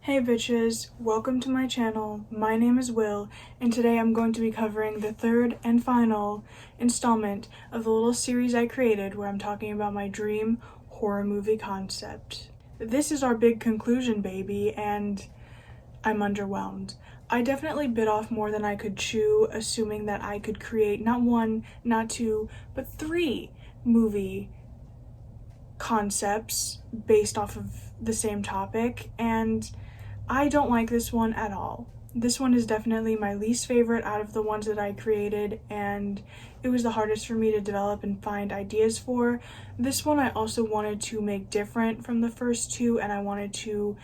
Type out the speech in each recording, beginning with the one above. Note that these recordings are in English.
Hey bitches, welcome to my channel. My name is Will, and today I'm going to be covering the third and final installment of the little series I created where I'm talking about my dream horror movie concept. This is our big conclusion, baby, and I'm underwhelmed. I definitely bit off more than I could chew, assuming that I could create not one, not two, but three movie concepts based off of the same topic, and I don't like this one at all. This one is definitely my least favorite out of the ones that I created, and it was the hardest for me to develop and find ideas for. This one I also wanted to make different from the first two, and I wanted to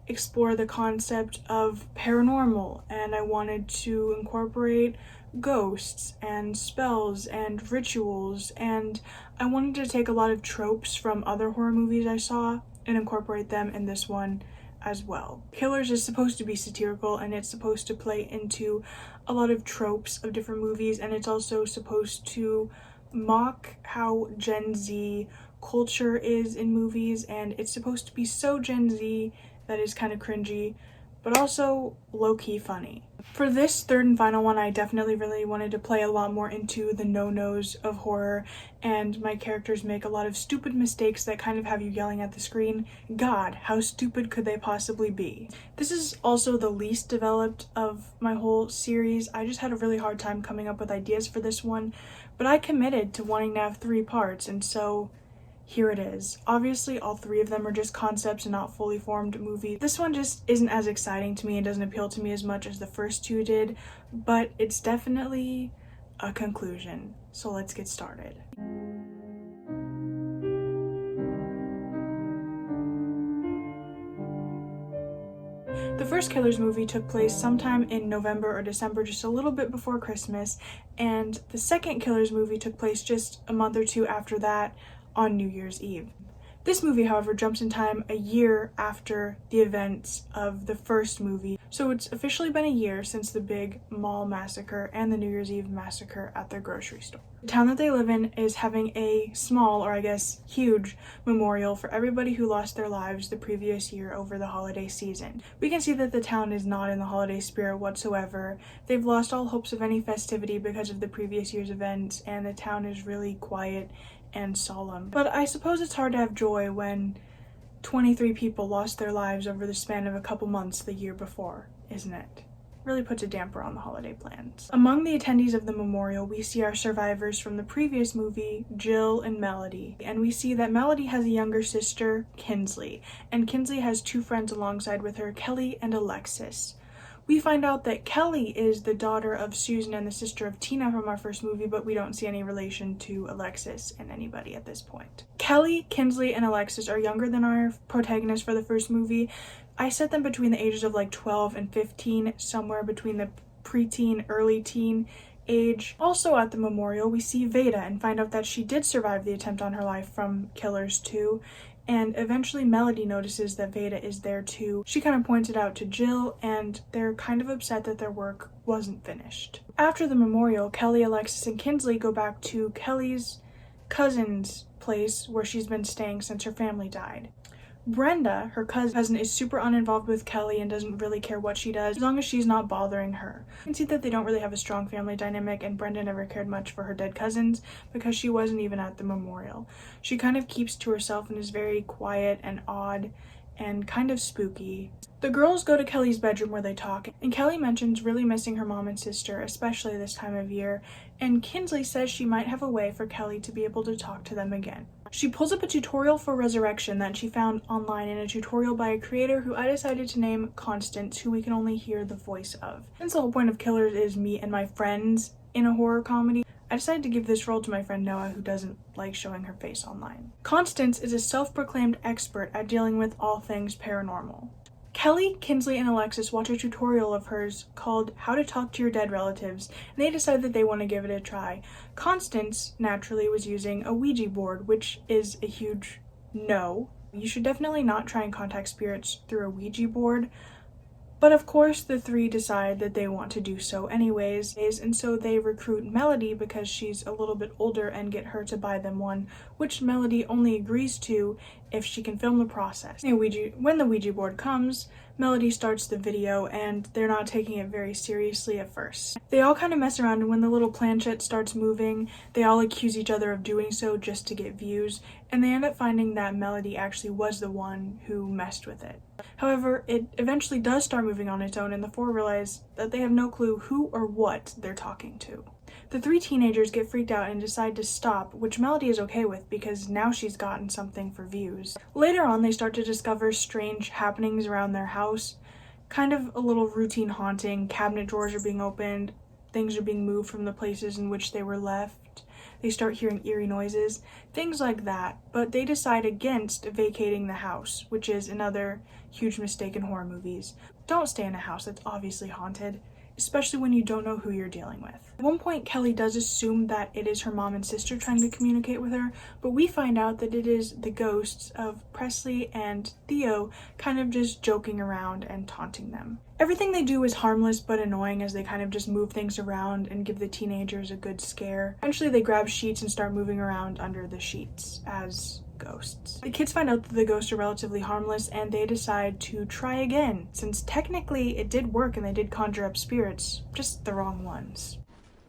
explore the concept of paranormal, and I wanted to incorporate ghosts and spells and rituals, and I wanted to take a lot of tropes from other horror movies I saw and incorporate them in this one as well. Killerz is supposed to be satirical, and it's supposed to play into a lot of tropes of different movies, and it's also supposed to mock how Gen Z culture is in movies, and it's supposed to be so Gen Z that is kind of cringy, but also low-key funny. For this third and final one, I definitely really wanted to play a lot more into the no-nos of horror, and my characters make a lot of stupid mistakes that kind of have you yelling at the screen, God, how stupid could they possibly be? This is also the least developed of my whole series. I just had a really hard time coming up with ideas for this one, but I committed to wanting to have 3 parts, and so here it is. Obviously, all 3 of them are just concepts and not fully formed movies. This one just isn't as exciting to me and doesn't appeal to me as much as the first 2 did, but it's definitely a conclusion. So let's get started. The first Killerz movie took place sometime in November or December, just a little bit before Christmas, and the second Killerz movie took place just a month or 2 after that, on New Year's Eve. This movie, however, jumps in time a year after the events of the first movie, so it's officially been a year since the big mall massacre and the New Year's Eve massacre at their grocery store. The town that they live in is having a small, or I guess huge, memorial for everybody who lost their lives the previous year over the holiday season. We can see that the town is not in the holiday spirit whatsoever. They've lost all hopes of any festivity because of the previous year's events, and the town is really quiet and solemn. But I suppose it's hard to have joy when 23 people lost their lives over the span of a couple months the year before, isn't it? Really puts a damper on the holiday plans. Among the attendees of the memorial, we see our survivors from the previous movie, Jill and Melody. And we see that Melody has a younger sister, Kinsley, and Kinsley has 2 friends alongside with her, Kelly and Alexis. We find out that Kelly is the daughter of Susan and the sister of Tina from our first movie, but we don't see any relation to Alexis and anybody at this point. Kelly, Kinsley, and Alexis are younger than our protagonists for the first movie. I set them between the ages of like 12 and 15, somewhere between the preteen, early teen age. Also at the memorial, we see Veda and find out that she did survive the attempt on her life from Killerz 2. And eventually Melody notices that Veda is there too. She kind of points it out to Jill, and they're kind of upset that their work wasn't finished. After the memorial, Kelly, Alexis, and Kinsley go back to Kelly's cousin's place where she's been staying since her family died. Brenda, her cousin, is super uninvolved with Kelly and doesn't really care what she does as long as she's not bothering her. You can see that they don't really have a strong family dynamic, and Brenda never cared much for her dead cousins because she wasn't even at the memorial. She kind of keeps to herself and is very quiet and odd and kind of spooky. The girls go to Kelly's bedroom where they talk, and Kelly mentions really missing her mom and sister, especially this time of year, and Kinsley says she might have a way for Kelly to be able to talk to them again. She pulls up a tutorial for resurrection that she found online in a tutorial by a creator who I decided to name Constance, who we can only hear the voice of. Since the whole point of Killerz is me and my friends in a horror comedy, I decided to give this role to my friend Noah, who doesn't like showing her face online. Constance is a self-proclaimed expert at dealing with all things paranormal. Kelly, Kinsley, and Alexis watch a tutorial of hers called How to Talk to Your Dead Relatives, and they decide that they want to give it a try. Constance, naturally, was using a Ouija board, which is a huge no. You should definitely not try and contact spirits through a Ouija board, but of course the 3 decide that they want to do so anyways, and so they recruit Melody because she's a little bit older and get her to buy them one, which Melody only agrees to if she can film the process. When the Ouija board comes, Melody starts the video, and they're not taking it very seriously at first. They all kind of mess around, and when the little planchette starts moving, they all accuse each other of doing so just to get views, and they end up finding that Melody actually was the one who messed with it. However, it eventually does start moving on its own, and the four realize that they have no clue who or what they're talking to. The three teenagers get freaked out and decide to stop, which Melody is okay with because now she's gotten something for views. Later on, they start to discover strange happenings around their house, kind of a little routine haunting. Cabinet drawers are being opened, things are being moved from the places in which they were left. They start hearing eerie noises, things like that, but they decide against vacating the house, which is another huge mistake in horror movies. Don't stay in a house that's obviously haunted, especially when you don't know who you're dealing with. At one point, Kelly does assume that it is her mom and sister trying to communicate with her, but we find out that it is the ghosts of Presley and Theo kind of just joking around and taunting them. Everything they do is harmless but annoying as they kind of just move things around and give the teenagers a good scare. Eventually, they grab sheets and start moving around under the sheets as ghosts. The kids find out that the ghosts are relatively harmless, and they decide to try again, since technically it did work and they did conjure up spirits, just the wrong ones.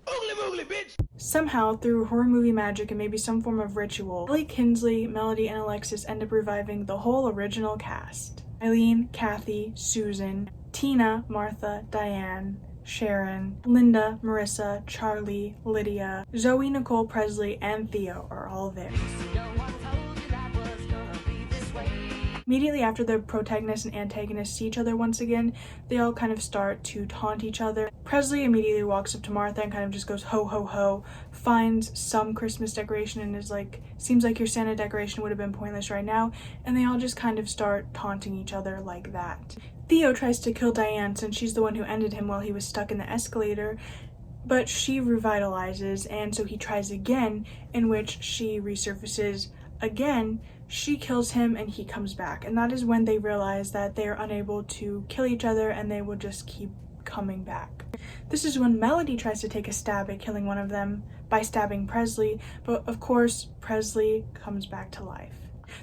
Oogly, bitch! Somehow, through horror movie magic and maybe some form of ritual, Ellie, Kinsley, Melody, and Alexis end up reviving the whole original cast. Eileen, Kathy, Susan, Tina, Martha, Diane, Sharon, Linda, Marissa, Charlie, Lydia, Zoe, Nicole, Presley, and Theo are all there. Immediately after the protagonist and antagonist see each other once again, they all kind of start to taunt each other. Presley immediately walks up to Martha and kind of just goes ho ho ho, finds some Christmas decoration and is like, seems like your Santa decoration would have been pointless right now, and they all just kind of start taunting each other like that. Theo tries to kill Diane since she's the one who ended him while he was stuck in the escalator, but she revitalizes, and so he tries again, in which she resurfaces again. She kills him and he comes back, and that is when they realize that they are unable to kill each other and they will just keep coming back. This is when Melody tries to take a stab at killing one of them by stabbing Presley, but of course Presley comes back to life.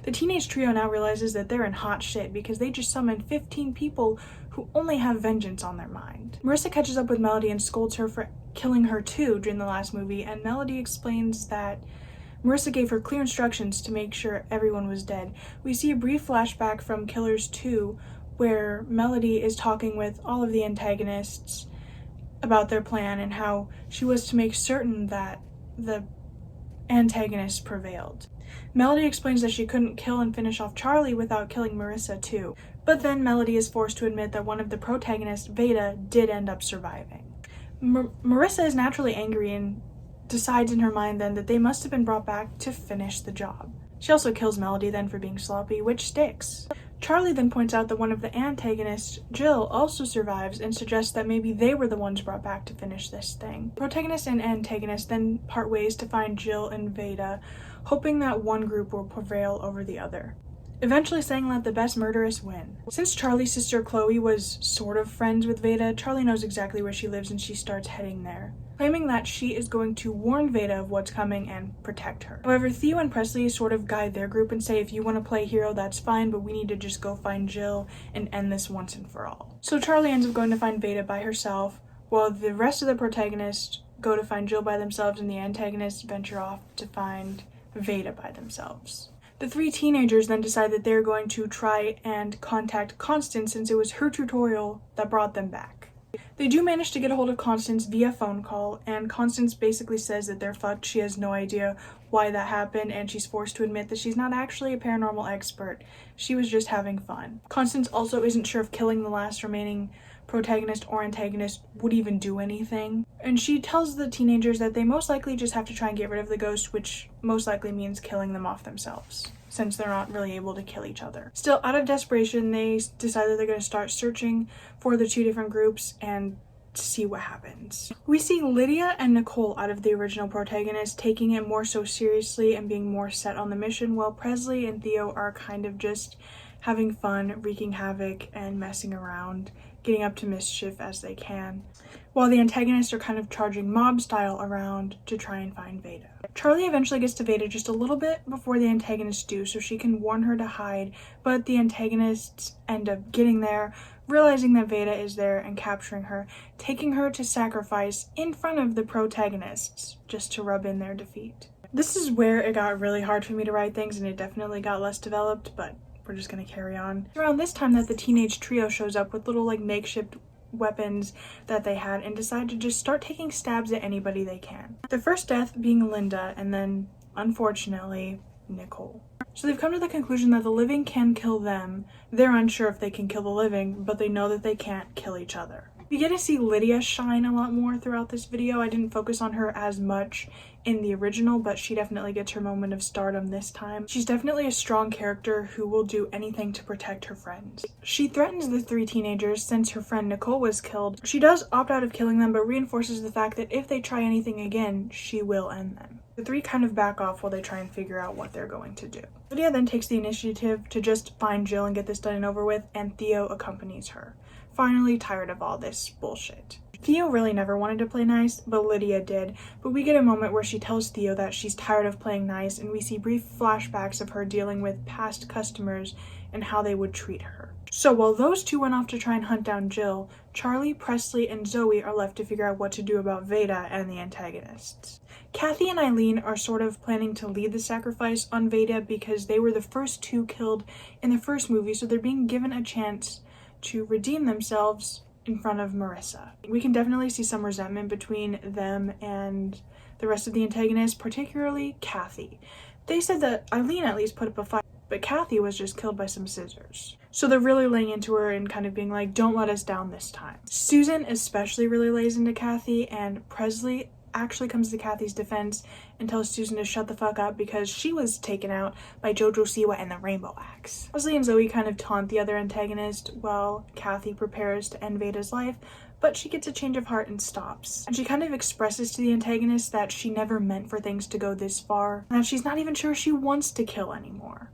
The teenage trio now realizes that they're in hot shit because they just summoned 15 people who only have vengeance on their mind. Marissa catches up with Melody and scolds her for killing her too during the last movie, and Melody explains that Marissa gave her clear instructions to make sure everyone was dead. We see a brief flashback from Killerz 2 where Melody is talking with all of the antagonists about their plan and how she was to make certain that the antagonists prevailed. Melody explains that she couldn't kill and finish off Charlie without killing Marissa too, but then Melody is forced to admit that one of the protagonists, Veda, did end up surviving. Marissa is naturally angry and decides in her mind then that they must have been brought back to finish the job. She also kills Melody then for being sloppy, which sticks. Charlie then points out that one of the antagonists, Jill, also survives and suggests that maybe they were the ones brought back to finish this thing. Protagonist and antagonist then part ways to find Jill and Veda, hoping that one group will prevail over the other, eventually saying let the best murderess win. Since Charlie's sister Chloe was sort of friends with Veda, Charlie knows exactly where she lives and she starts heading there, claiming that she is going to warn Veda of what's coming and protect her. However, Theo and Presley sort of guide their group and say if you want to play hero, that's fine, but we need to just go find Jill and end this once and for all. So Charlie ends up going to find Veda by herself, while the rest of the protagonists go to find Jill by themselves and the antagonists venture off to find Veda by themselves. The three teenagers then decide that they're going to try and contact Constance since it was her tutorial that brought them back. They do manage to get a hold of Constance via phone call, and Constance basically says that they're fucked. She has no idea why that happened, and she's forced to admit that she's not actually a paranormal expert. She was just having fun. Constance also isn't sure if killing the last remaining protagonist or antagonist would even do anything, and she tells the teenagers that they most likely just have to try and get rid of the ghost, which most likely means killing them off themselves, since they're not really able to kill each other. Still, out of desperation, they decide that they're going to start searching for the two different groups and see what happens. We see Lydia and Nicole out of the original protagonists taking it more so seriously and being more set on the mission, while Presley and Theo are kind of just having fun, wreaking havoc, and messing around, getting up to mischief as they can, while the antagonists are kind of charging mob style around to try and find Veda. Charlie eventually gets to Veda just a little bit before the antagonists do, so she can warn her to hide, but the antagonists end up getting there, realizing that Veda is there and capturing her, taking her to sacrifice in front of the protagonists just to rub in their defeat. This is where it got really hard for me to write things, and it definitely got less developed, but we're just gonna carry on. Around this time that the teenage trio shows up with little like makeshift weapons that they had and decide to just start taking stabs at anybody they can. The first death being Linda, and then unfortunately Nicole. So they've come to the conclusion that the living can kill them. They're unsure if they can kill the living, but they know that they can't kill each other. We get to see Lydia shine a lot more throughout this video. I didn't focus on her as much in the original, but she definitely gets her moment of stardom this time. She's definitely a strong character who will do anything to protect her friends. She threatens the three teenagers since her friend Nicole was killed. She does opt out of killing them, but reinforces the fact that if they try anything again, she will end them. The three kind of back off while they try and figure out what they're going to do. Lydia then takes the initiative to just find Jill and get this done and over with, and Theo accompanies her. Finally tired of all this bullshit. Theo really never wanted to play nice, but Lydia did. But we get a moment where she tells Theo that she's tired of playing nice, and we see brief flashbacks of her dealing with past customers and how they would treat her. So while those two went off to try and hunt down Jill, Charlie, Presley, and Zoe are left to figure out what to do about Veda and the antagonists. Kathy and Eileen are sort of planning to lead the sacrifice on Veda because they were the first two killed in the first movie, so they're being given a chance to redeem themselves in front of Marissa. We can definitely see some resentment between them and the rest of the antagonists, particularly Kathy. They said that Eileen at least put up a fight, but Kathy was just killed by some scissors. So they're really laying into her and kind of being like, don't let us down this time. Susan especially really lays into Kathy, and Presley actually comes to Kathy's defense and tells Susan to shut the fuck up because she was taken out by Jojo Siwa and the Rainbow Axe. Presley and Zoe kind of taunt the other antagonist while Kathy prepares to end Veda's life, but she gets a change of heart and stops. And she kind of expresses to the antagonist that she never meant for things to go this far, and that she's not even sure she wants to kill anymore,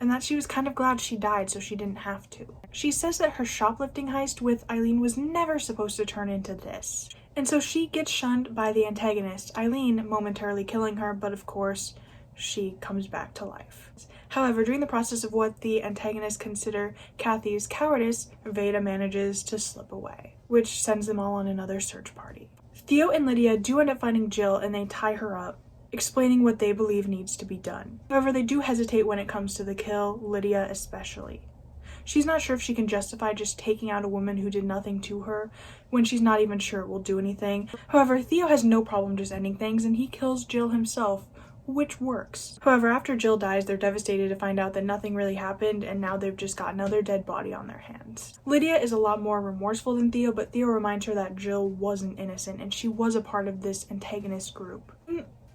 and that she was kind of glad she died so she didn't have to. She says that her shoplifting heist with Eileen was never supposed to turn into this. And so she gets shunned by the antagonist, Eileen momentarily killing her, but of course, she comes back to life. However, during the process of what the antagonists consider Kathy's cowardice, Veda manages to slip away, which sends them all on another search party. Theo and Lydia do end up finding Jill, and they tie her up, explaining what they believe needs to be done. However, they do hesitate when it comes to the kill, Lydia especially. She's not sure if she can justify just taking out a woman who did nothing to her when she's not even sure it will do anything. However, Theo has no problem just ending things, and he kills Jill himself, which works. However, after Jill dies, they're devastated to find out that nothing really happened, and now they've just got another dead body on their hands. Lydia is a lot more remorseful than Theo, but Theo reminds her that Jill wasn't innocent, and she was a part of this antagonist group.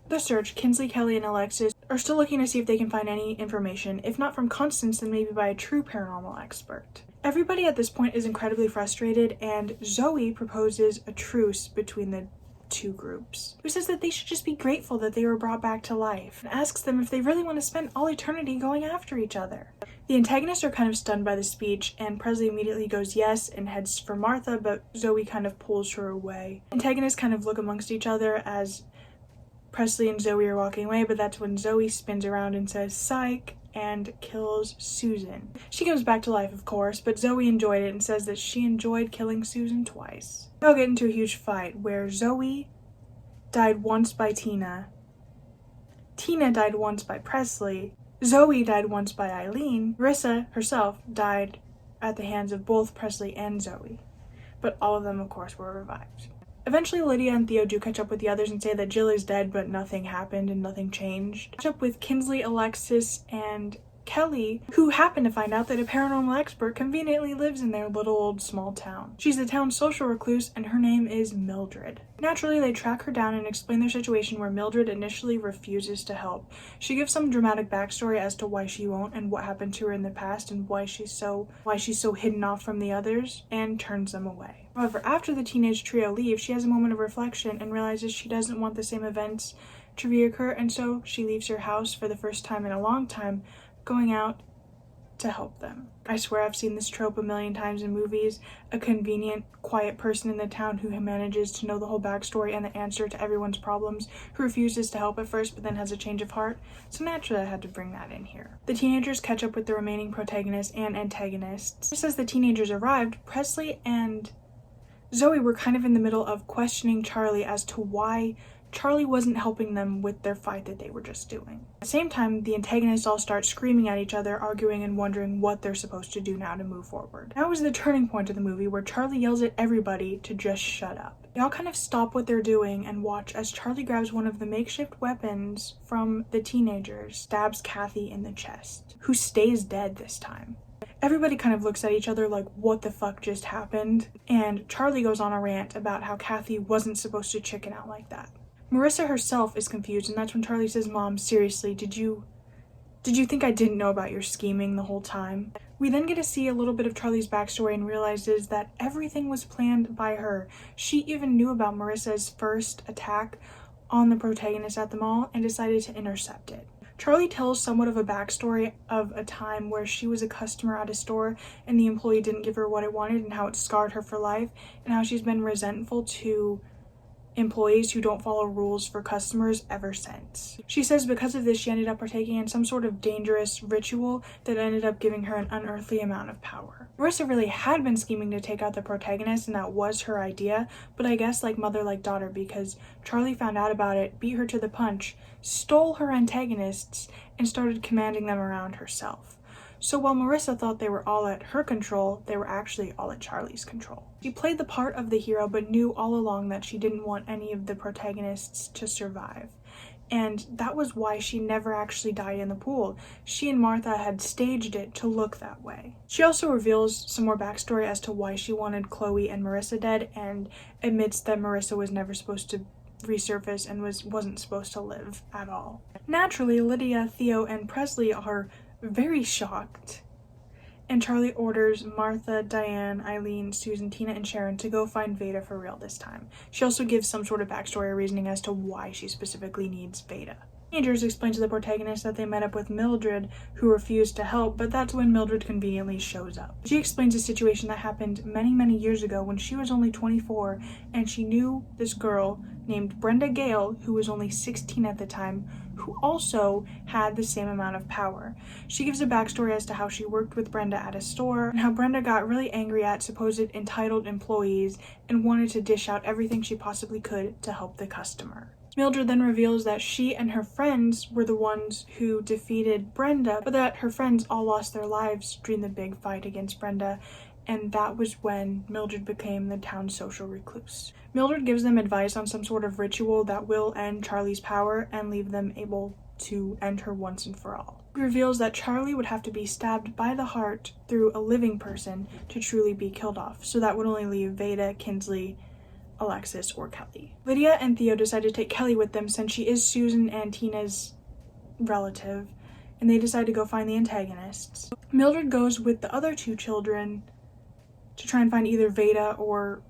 The search, Kinsley, Kelly, and Alexis are still looking to see if they can find any information, if not from Constance, then maybe by a true paranormal expert. Everybody at this point is incredibly frustrated, and Zoe proposes a truce between the two groups, who says that they should just be grateful that they were brought back to life, and asks them if they really want to spend all eternity going after each other. The antagonists are kind of stunned by the speech, and Presley immediately goes yes and heads for Martha, but Zoe kind of pulls her away. Antagonists kind of look amongst each other as Presley and Zoe are walking away, but that's when Zoe spins around and says psych and kills Susan. She comes back to life, of course, but Zoe enjoyed it and says that she enjoyed killing Susan twice. They'll get into a huge fight where Zoe died once by Tina died once by Presley, Zoe died once by Eileen, Marissa herself died at the hands of both Presley and Zoe, but all of them, of course, were revived. Eventually, Lydia and Theo do catch up with the others and say that Jill is dead, but nothing happened and nothing changed. Catch up with Kinsley, Alexis, and Kelly, who happen to find out that a paranormal expert conveniently lives in their little old small town. She's the town's social recluse, and her name is Mildred. Naturally, they track her down and explain their situation, where Mildred initially refuses to help. She gives some dramatic backstory as to why she won't and what happened to her in the past and why she's so hidden off from the others, and turns them away. However, after the teenage trio leaves, she has a moment of reflection and realizes she doesn't want the same events to reoccur, and so she leaves her house for the first time in a long time, going out to help them. I swear I've seen this trope a million times in movies, a convenient, quiet person in the town who manages to know the whole backstory and the answer to everyone's problems, who refuses to help at first but then has a change of heart, so naturally I had to bring that in here. The teenagers catch up with the remaining protagonists and antagonists. Just as the teenagers arrived, Presley and Zoe were kind of in the middle of questioning Charlie as to why Charlie wasn't helping them with their fight that they were just doing. At the same time, the antagonists all start screaming at each other, arguing and wondering what they're supposed to do now to move forward. That was the turning point of the movie where Charlie yells at everybody to just shut up. They all kind of stop what they're doing and watch as Charlie grabs one of the makeshift weapons from the teenagers, stabs Kathy in the chest, who stays dead this time. Everybody kind of looks at each other like, what the fuck just happened? And Charlie goes on a rant about how Kathy wasn't supposed to chicken out like that. Marissa herself is confused, and that's when Charlie says, "Mom, seriously, did you think I didn't know about your scheming the whole time?" We then get to see a little bit of Charlie's backstory and realizes that everything was planned by her. She even knew about Marissa's first attack on the protagonist at the mall and decided to intercept it. Charlie tells somewhat of a backstory of a time where she was a customer at a store and the employee didn't give her what it wanted and how it scarred her for life, and how she's been resentful to employees who don't follow rules for customers ever since. She says because of this, she ended up partaking in some sort of dangerous ritual that ended up giving her an unearthly amount of power. Marissa really had been scheming to take out the protagonist, and that was her idea, but I guess like mother like daughter, because Charlie found out about it, beat her to the punch, stole her antagonists, and started commanding them around herself. So while Marissa thought they were all at her control, they were actually all at Charlie's control. She played the part of the hero, but knew all along that she didn't want any of the protagonists to survive. And that was why she never actually died in the pool. She and Martha had staged it to look that way. She also reveals some more backstory as to why she wanted Chloe and Marissa dead, and admits that Marissa was never supposed to resurface and wasn't supposed to live at all. Naturally, Lydia, Theo, and Presley are very shocked, and Charlie orders Martha, Diane, Eileen, Susan, Tina, and Sharon to go find Veda for real this time. She also gives some sort of backstory or reasoning as to why she specifically needs Veda. Teenagers explain to the protagonist that they met up with Mildred, who refused to help, but that's when Mildred conveniently shows up. She explains a situation that happened many years ago when she was only 24, and she knew this girl named Brenda Gale, who was only 16 at the time, who also had the same amount of power. She gives a backstory as to how she worked with Brenda at a store, and how Brenda got really angry at supposed entitled employees and wanted to dish out everything she possibly could to help the customer. Mildred then reveals that she and her friends were the ones who defeated Brenda, but that her friends all lost their lives during the big fight against Brenda, and that was when Mildred became the town's social recluse. Mildred gives them advice on some sort of ritual that will end Charlie's power and leave them able to end her once and for all. It reveals that Charlie would have to be stabbed by the heart through a living person to truly be killed off, so that would only leave Veda, Kinsley, Alexis, or Kelly. Lydia and Theo decide to take Kelly with them since she is Susan and Tina's relative, and they decide to go find the antagonists. Mildred goes with the other two children to try and find either Veda or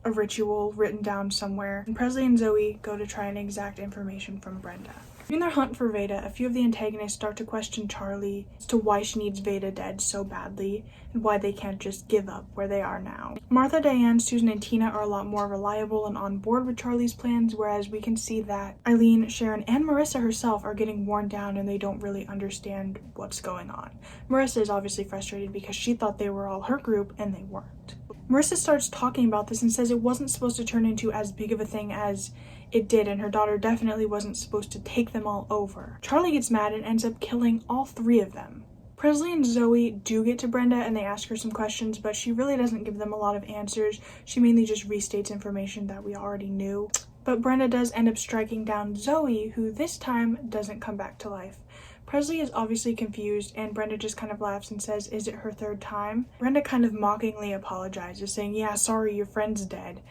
a ritual written down somewhere, and Presley and Zoe go to try and exact information from Brenda. During their hunt for Veda, a few of the antagonists start to question Charlie as to why she needs Veda dead so badly, and why they can't just give up where they are now. Martha, Diane, Susan, and Tina are a lot more reliable and on board with Charlie's plans, whereas we can see that Eileen, Sharon, and Marissa herself are getting worn down and they don't really understand what's going on. Marissa is obviously frustrated because she thought they were all her group and they weren't. Marissa starts talking about this and says it wasn't supposed to turn into as big of a thing as it did, and her daughter definitely wasn't supposed to take them all over. Charlie gets mad and ends up killing all three of them. Presley and Zoe do get to Brenda and they ask her some questions, but she really doesn't give them a lot of answers. She mainly just restates information that we already knew. But Brenda does end up striking down Zoe, who this time doesn't come back to life. Presley is obviously confused, and Brenda just kind of laughs and says, "Is it her third time?" Brenda kind of mockingly apologizes, saying, "Yeah, sorry, your friend's dead."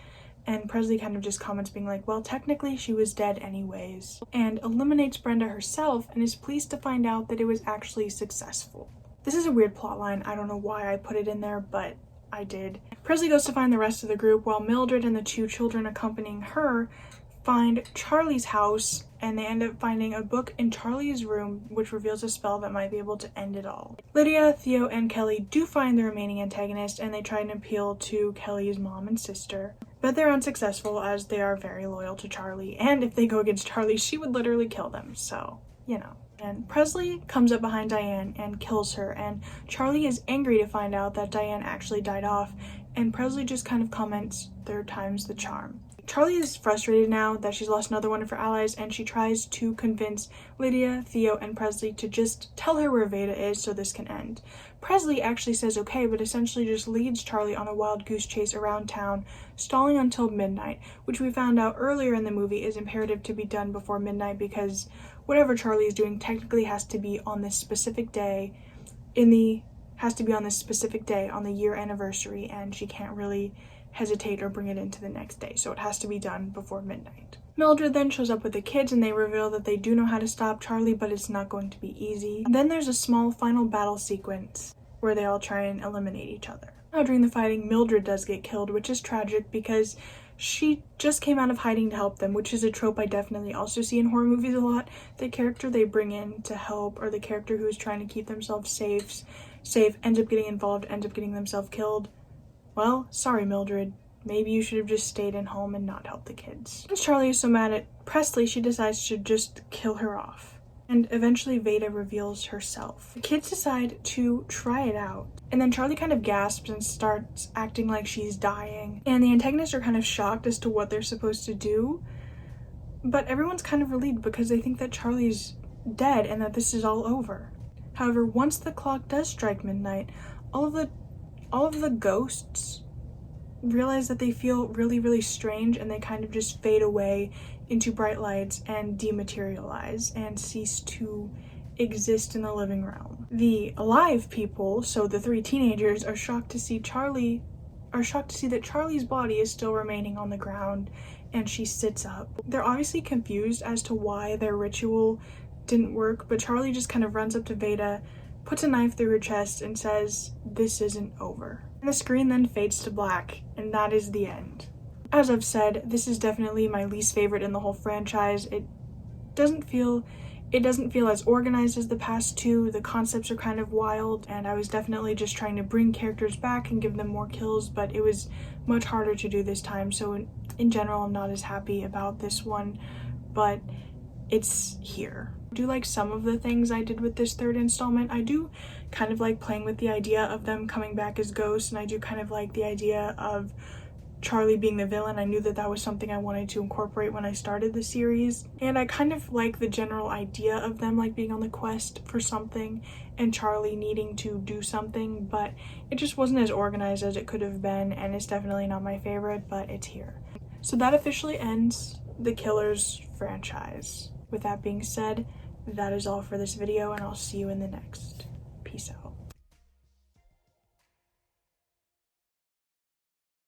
And Presley kind of just comments being like, "Well, technically she was dead anyways," and eliminates Brenda herself and is pleased to find out that it was actually successful. This is a weird plotline. I don't know why I put it in there, but I did. Presley goes to find the rest of the group while Mildred and the two children accompanying her find Charlie's house, and they end up finding a book in Charlie's room which reveals a spell that might be able to end it all. Lydia, Theo, and Kelly do find the remaining antagonist, and they try and appeal to Kelly's mom and sister, but they're unsuccessful as they are very loyal to Charlie, and if they go against Charlie, she would literally kill them, so, you know. And Presley comes up behind Diane and kills her, and Charlie is angry to find out that Diane actually died off, and Presley just kind of comments, "Third time's the charm." Charlie is frustrated now that she's lost another one of her allies, and she tries to convince Lydia, Theo, and Presley to just tell her where Veda is so this can end. Presley actually says okay, but essentially just leads Charlie on a wild goose chase around town, stalling until midnight, which we found out earlier in the movie is imperative to be done before midnight because whatever Charlie is doing technically has to be on this specific day on the year anniversary, and she can't really hesitate or bring it into the next day, so it has to be done before midnight. Mildred then shows up with the kids, and they reveal that they do know how to stop Charlie, but it's not going to be easy. And then there's a small final battle sequence where they all try and eliminate each other. Now during the fighting, Mildred does get killed, which is tragic because she just came out of hiding to help them, which is a trope I definitely also see in horror movies a lot. The character they bring in to help, or the character who is trying to keep themselves safe, ends up getting involved, ends up getting themselves killed. Well, sorry Mildred, maybe you should have just stayed in home and not helped the kids. Since Charlie is so mad at Presley, she decides to just kill her off. And eventually Veda reveals herself. The kids decide to try it out, and then Charlie kind of gasps and starts acting like she's dying. And the antagonists are kind of shocked as to what they're supposed to do, but everyone's kind of relieved because they think that Charlie's dead and that this is all over. However, once the clock does strike midnight, all of the ghosts realize that they feel really, really strange, and they kind of just fade away into bright lights and dematerialize and cease to exist in the living realm. The alive people, so the three teenagers, are shocked to see that Charlie's body is still remaining on the ground, and she sits up. They're obviously confused as to why their ritual didn't work, but Charlie just kind of runs up to Veda, puts a knife through her chest, and says, "This isn't over." And the screen then fades to black, and that is the end. As I've said, this is definitely my least favorite in the whole franchise. It doesn't feel as organized as the past two. The concepts are kind of wild, and I was definitely just trying to bring characters back and give them more kills, but it was much harder to do this time. So in general, I'm not as happy about this one, but it's here. I do like some of the things I did with this third installment. I do kind of like playing with the idea of them coming back as ghosts, and I do kind of like the idea of Charlie being the villain. I knew that that was something I wanted to incorporate when I started the series, and I kind of like the general idea of them like being on the quest for something and Charlie needing to do something, but it just wasn't as organized as it could have been, and it's definitely not my favorite, but it's here. So that officially ends the Killerz franchise. With that being said, that is all for this video, and I'll see you in the next. Peace out.